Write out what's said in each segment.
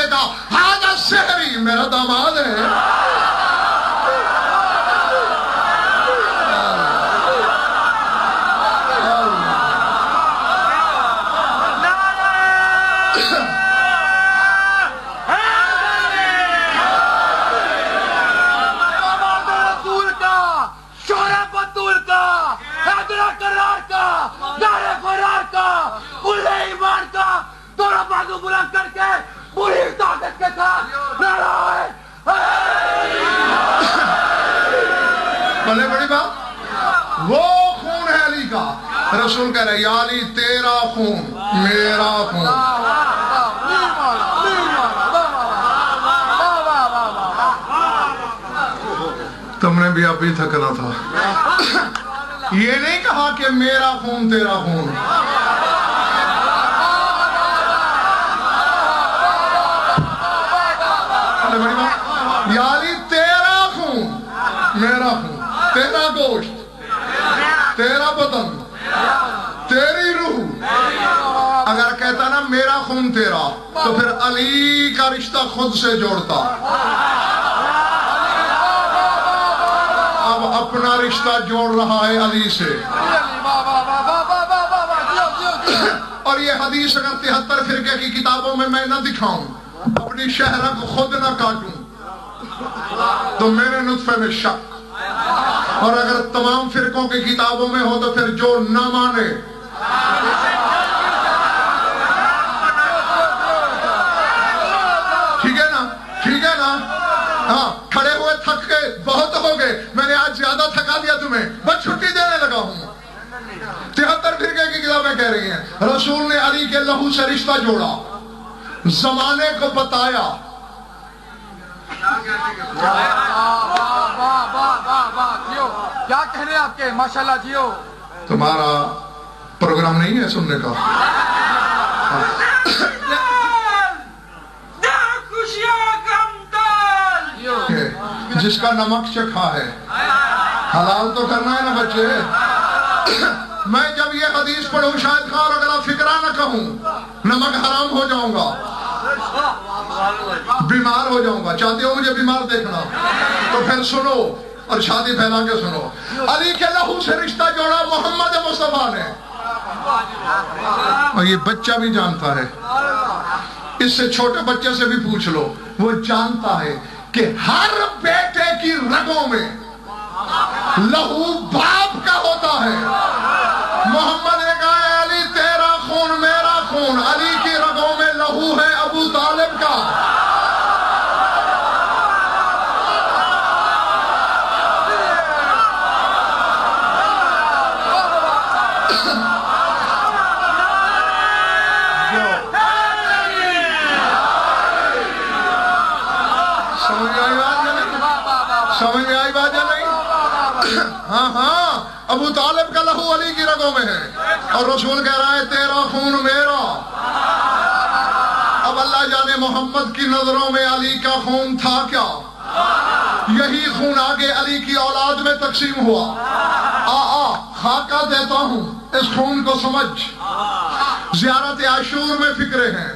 کے کہا ہاذا شہری، میرا داماد ہے. بلند کر کے پوری طاقت کے ساتھ نعرہ بھلے بڑی بات، وہ خون ہے علی کا. رسول کہہ رہے یا علی تیرا خون میرا خون. تم نے بھی ابھی تھکنا تھا. یہ نہیں کہا کہ میرا خون تیرا خون. یا علی تیرا خون میرا خون، تیرا گوشت تیرا بدن تیری روح. اگر کہتا نا میرا خون تیرا تو پھر علی کا رشتہ خود سے جوڑتا. اب اپنا رشتہ جوڑ رہا ہے علی سے. اور یہ حدیث اگر 73 فرقے کی کتابوں میں نہ دکھاؤں، اپنی شہرہ کو خود نہ کاٹوں تو میرے نطفے میں شک. اور اگر تمام فرقوں کی کتابوں میں ہو تو پھر جو نہ مانے ٹھیک ہے نا، ٹھیک ہے نا. ہاں کھڑے ہوئے تھک گئے، بہت ہو گئے، میں نے آج زیادہ تھکا دیا تمہیں، بس چھٹی دینے لگا ہوں. 73 فرقے کی کتابیں کہہ رہی ہیں رسول نے علی کے لہو سے رشتہ جوڑا، زمانے کو بتایا. کیا کہہ رہے آپ کے ماشاءاللہ جیو. تمہارا پروگرام نہیں ہے سننے کا. جس کا نمک چکھا ہے حلال تو کرنا ہے نا بچے. میں جب یہ حدیث پڑھوں شاید خان اگر آپ فکرہ نہ کہوں نمک حرام ہو جاؤں گا، بیمار ہو جاؤں گا. چاہتے ہو مجھے بیمار دیکھنا تو پھر سنو اور شادی پھیلا کے سنو. علی کے لہو سے رشتہ جوڑا محمد مصطفیٰ نے. اور یہ بچہ بھی جانتا ہے، اس سے چھوٹے بچے سے بھی پوچھ لو، وہ جانتا ہے کہ ہر بیٹے کی رگوں میں لہو باپ کا ہوتا ہے. محمد نے کہا ہے علی تیرا خون میرا خون. علی کی رگوں میں لہو ہے ابو طالب کا. سمجھ میں آئی بات یا نہیں؟ ہاں ہاں ابو طالب کا لہو علی کی رگوں میں ہے. اور رسول کہہ رہا ہے تیرا خون میرا. اب اللہ جانے محمد کی نظروں میں علی کا خون تھا کیا؟ یہی خون آگے علی کی اولاد میں تقسیم ہوا. خاکہ دیتا ہوں اس خون کو سمجھ. زیارت عاشور میں فکرے ہیں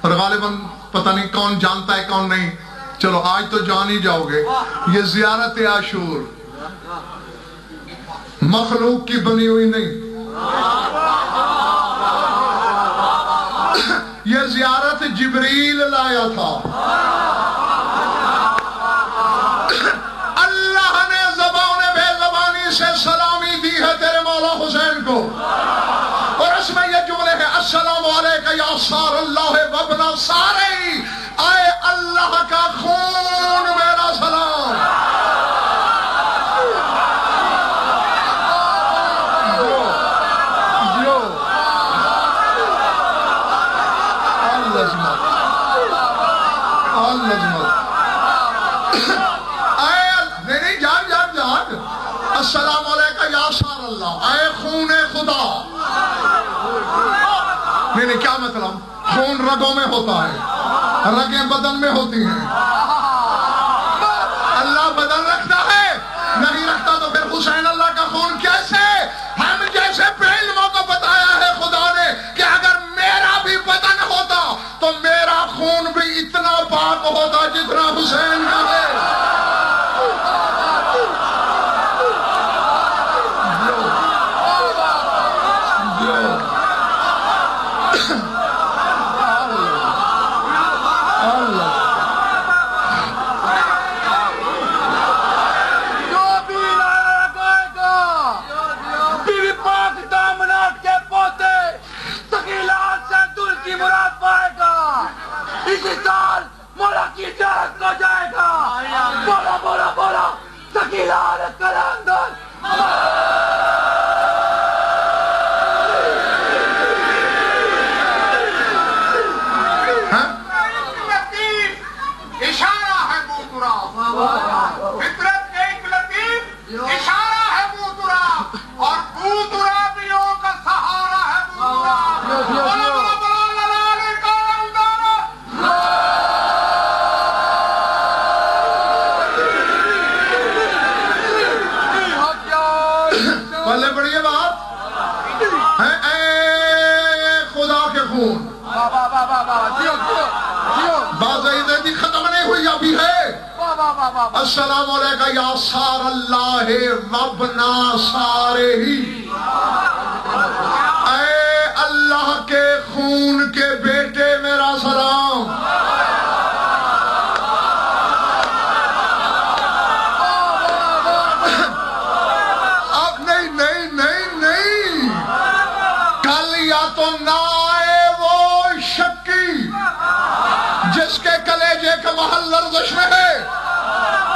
اور غالباً پتہ نہیں کون جانتا ہے کون نہیں. چلو آج تو جان ہی جاؤ گے. یہ زیارت عاشور مخلوق کی بنی ہوئی نہیں، یہ زیارت جبریل لایا تھا. اللہ نے زبان بے زبانی سے سلامی دی ہے تیرے مولا حسین کو. اور اس میں یہ جملے ہیں السلام علیکہ یا سار اللہ وابن سارے. اے اللہ کا خون میرا سلام. السلام علیکہ یا سار اللہ، اے خون خدا. نہیں کیا مطلب؟ خون رگوں میں ہوتا ہے، رگیں بدن میں ہوتی ہیں. اللہ بدن رکھتا ہے؟ نہیں رکھتا. تو پھر حسین اللہ کا خون کیسے؟ ہم جیسے علموں کو بتایا ہے خدا نے کہ اگر میرا بھی بدن ہوتا تو میرا خون بھی اتنا پاک ہوتا جتنا حسین کا ہے. اسی سال مولا کی جہت کو جائے گا. بولا بولا بولا ثقیلان قلندر. اشارہ ہے بوترا, فطرت ایک لطیف اشارہ ہے بوترا, اور بوترابیوں کا سہارا ہے بوترا. پہلے بڑی بات ہے, اے خدا کے خون. بات عیدی ختم نہیں ہوئی, ابھی ہے. السلام علیکم یا سار اللہ وابنا سارے ہی. اے اللہ کے خون کے بیٹے میرا سلام. تو نہ آئے وہ شکی جس کے کلیجے کا محل لرزش میں ہے.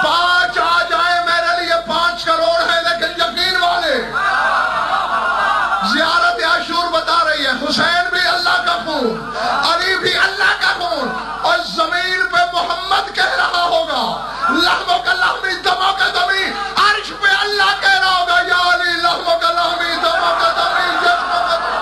5 آ جائے میرے لیے 5 کروڑ ہے, لیکن یقین والے زیارت عاشور بتا رہی ہے حسین بھی اللہ کا خون, علی بھی اللہ کا خون, اور زمین پہ محمد کہہ رہا ہوگا لحموں کا لحمی دموں کا دمی. عرش پہ اللہ کہہ رہا ہوگا یا علی لحموں کا لحمی دموں کا دمی, جسموں کا دمی.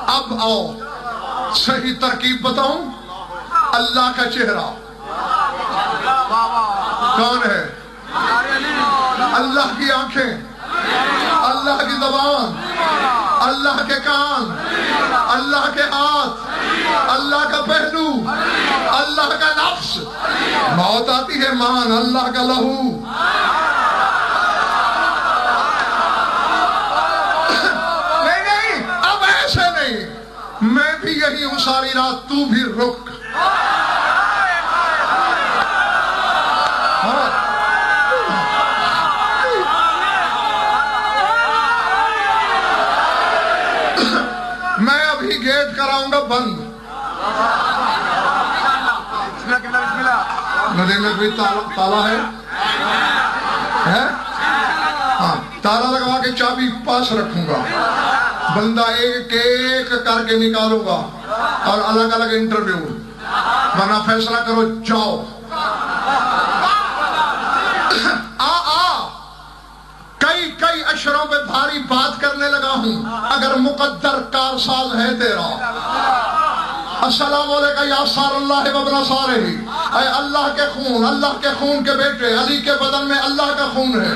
اب آؤ صحیح ترکیب بتاؤں. اللہ کا چہرہ کون ہے؟ اللہ کی آنکھیں, اللہ کی زبان, اللہ کے کان, اللہ کے ہاتھ, اللہ کا پہلو, اللہ کا نفس. موت آتی ہے مان, اللہ کا لہو. نہیں, اب ایسے نہیں. میں بھی یہی ہوں ساری رات, تو بھی رک. میں ابھی گیٹ کراؤں گا بند. ندی میں کوئی تالا ہے؟ ہاں, تالا لگوا کے چابی پاس رکھوں گا. بندہ ایک ایک کر کے نکالوں گا اور الگ الگ انٹرویو, ورنہ فیصلہ کرو جاؤ. کئی اشروں پہ بھاری بات کرنے لگا ہوں. اگر مقدر کارساز ہے تیرا. السلام علیکم یا سار اللہ وابنا سارے ہی. اے اللہ کے خون, اللہ کے خون کے بیٹے, علی کے بدن میں اللہ کا خون ہے.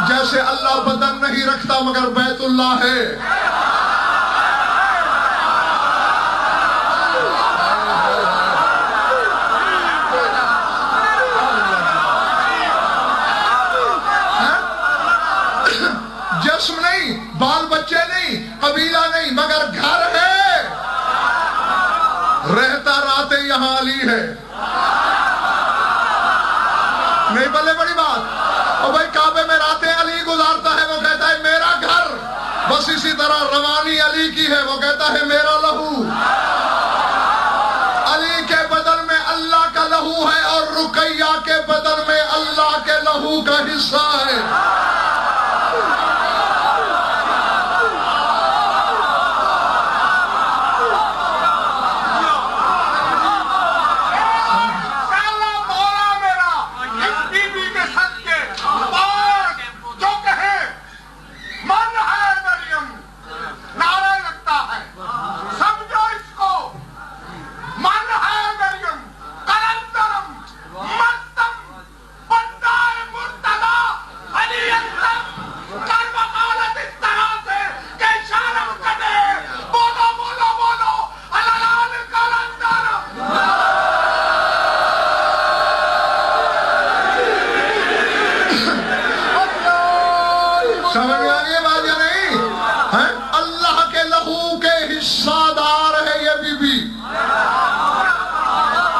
جیسے اللہ بدن نہیں رکھتا مگر بیت اللہ ہے. جسم نہیں, بال بچے نہیں, قبیلہ نہیں, مگر گھر ہے. رہتا راتیں یہاں علی ہے. نہیں بلے بڑی بات. اور بھائی کعبے میں راتیں علی گزارتا ہے, وہ کہتا ہے میرا گھر. بس اسی طرح روانی علی کی ہے, وہ کہتا ہے میرا لہو. علی کے بدن میں اللہ کا لہو ہے, اور رقیہ کے بدن میں اللہ کے لہو کا حصہ ہے.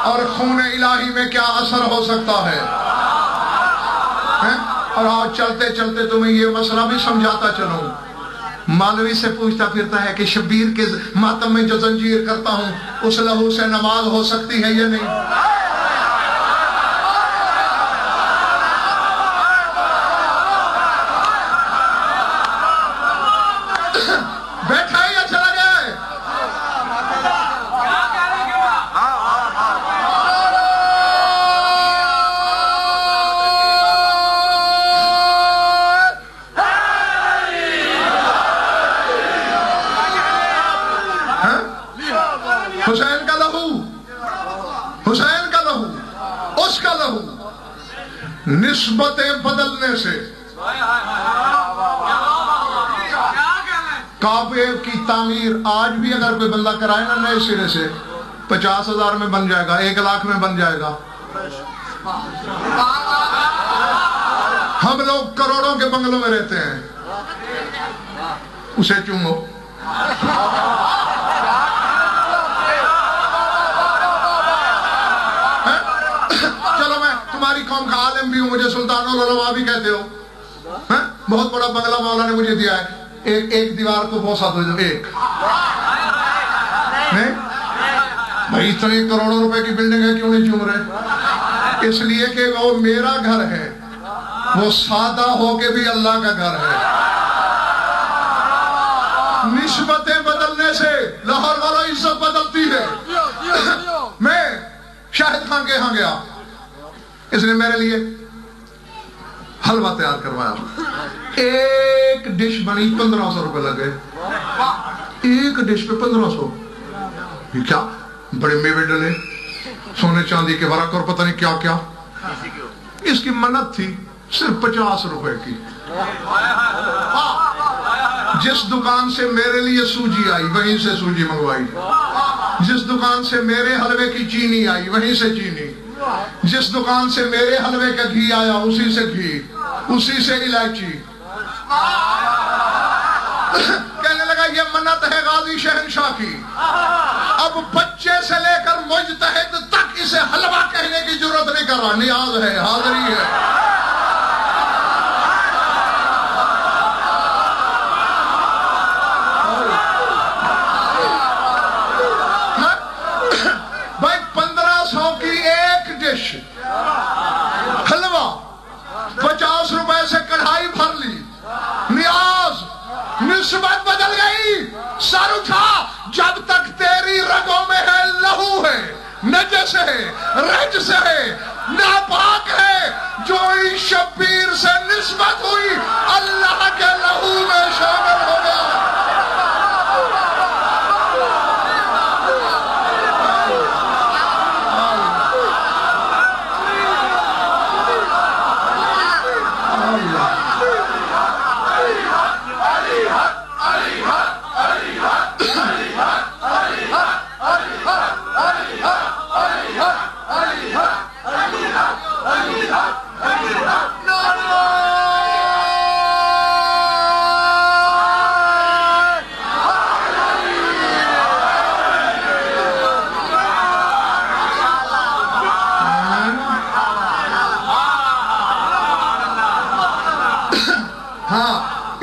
اور خون الہی میں کیا اثر ہو سکتا ہے. اور آج چلتے چلتے تمہیں یہ مسئلہ بھی سمجھاتا چلوں. مولوی سے پوچھتا پھرتا ہے کہ شبیر کے ماتم میں جو زنجیر کرتا ہوں اس لہو سے نماز ہو سکتی ہے یا نہیں؟ بیٹھا یا چلا گیا؟ حسین کا لہو، حسین کا لہو، اس کا لہو نسبتیں بدلنے سے. کعبے کی تعمیر آج بھی اگر کوئی بندہ کرائے نا نئے سرے سے 50,000 میں بن جائے گا، 1,00,000 میں بن جائے گا. ہم لوگ کروڑوں کے بنگلوں میں رہتے ہیں. اسے چومو. چلو میں تمہاری قوم کا عالم بھی ہوں، مجھے سلطان العلماء بھی کہتے ہو. بہت بڑا بنگلہ مولا نے مجھے دیا ہے، ایک دیوار کو بوسا دو. ایک نہیں بھائی، اتنے کروڑوں روپے کی بلڈنگ ہے، کیوں نہیں چوم رہے؟ اس لیے کہ وہ میرا گھر ہے، وہ سادہ ہو کے بھی اللہ کا گھر ہے. نسبتیں بدلنے سے لاہور والا عزت بدلتی ہے. میں شاہد خان کے یہاں گیا، اس نے میرے لیے حلوہ تیار کروایا. ایک ڈش بنی 1500 روپے لگے. ایک ڈش پہ 1500. یہ کیا بڑے میوے ڈلے، سونے چاندی کے ورق اور پتہ نہیں کیا کیا. اس کی منت تھی صرف 50 روپے کی. جس دکان سے میرے لیے سوجی آئی وہیں سے سوجی منگوائی. جس دکان سے میرے حلوے کی چینی آئی وہیں سے چینی. جس دکان سے میرے حلوے کا گھی آیا اسی سے گھی، اسی سے الائچی. کہنے لگا یہ منت ہے غازی شہنشاہ کی. اب بچے سے لے کر مجتہد تک اسے حلوہ کہنے کی ضرورت نہیں کر رہا. نیاز ہے، حاضری ہے. بھائی 1500 کی ایک ڈش حلوہ، 50 روپے سے کڑھائی بھر لی. نیاز، نسبت بدل گئی. سر اٹھا، جب تک تیری رگوں میں ہے لہو ہے، نجس ہے، رجس ہے، ناپاک ہے. جو اس شبیر سے نسبت ہوئی اللہ کے لہو میں شامل ہو گیا.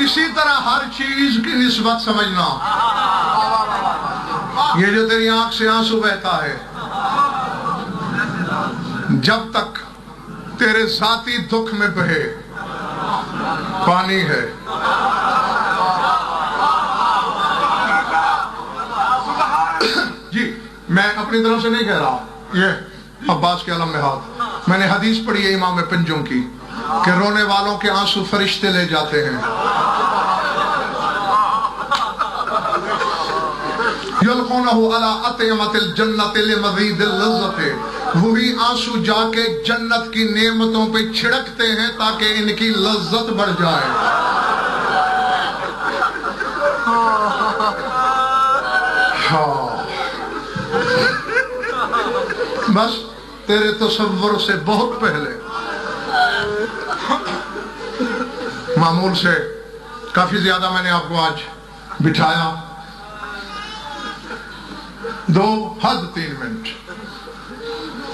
اسی طرح ہر چیز کی نسبت سمجھنا. یہ جو تیری آنکھ سے آنسو بہتا ہے، جب تک تیرے ذاتی دکھ میں بہے پانی ہے. جی میں اپنی طرف سے نہیں کہہ رہا، یہ عباس کے علم میں ہاتھ. میں نے حدیث پڑھی ہے امام پنجوں کی کہ رونے والوں کے آنسو فرشتے لے جاتے ہیں. یلقونہ علی اطعمۃ الجنۃ لمزید اللذۃ. وہی آنسو جا کے جنت کی نعمتوں پہ چھڑکتے ہیں تاکہ ان کی لذت بڑھ جائے. بس تیرے تصور سے بہت پہلے، معمول سے کافی زیادہ میں نے آپ کو آج بٹھایا. 2 حد 3 منٹ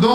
2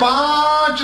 5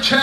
6